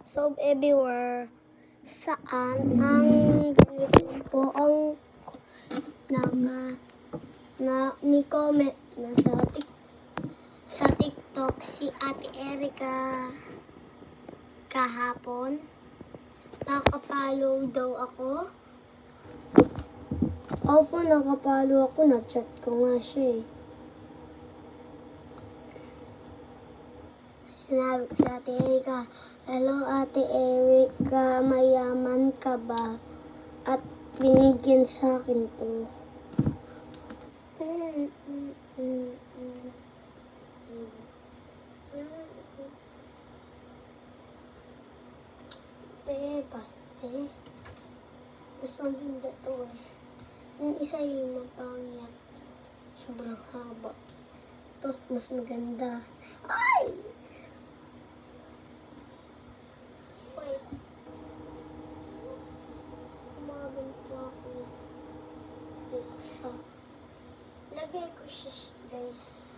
So, everywhere, saan ang ganito po ang ni-comment na sa TikTok si Ate Erica kahapon. Nakapollow daw ako. Opo, nakapollow ako. Na-chat ko nga siya eh. Sinabi ko sa Ate Erica, "Hello Ate Erica, mayaman ka ba?" At binigyan sa akin to. Paste. Mas maganda to eh. Yung isa yung mapangyak. Sobrang haba. Tapos mas maganda. Ay! Wait. Kumaganto ako. Lagay ko siya, guys.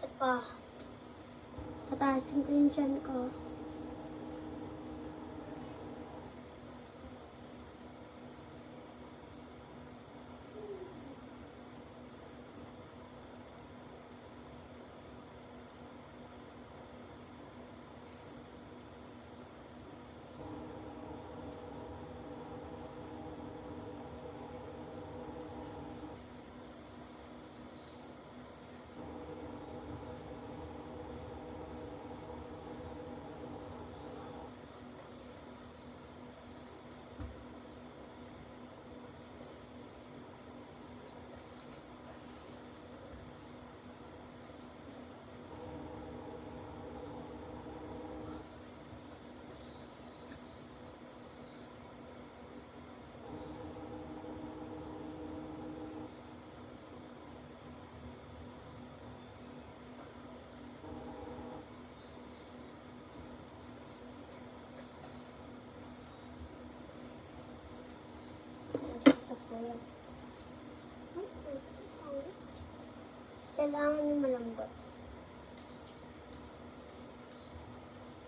At pataasin ko yung tiyan ko. Kailangan yung malambot.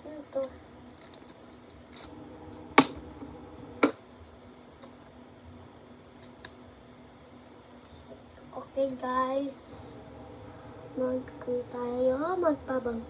Ano to? Okay guys. Magpabang.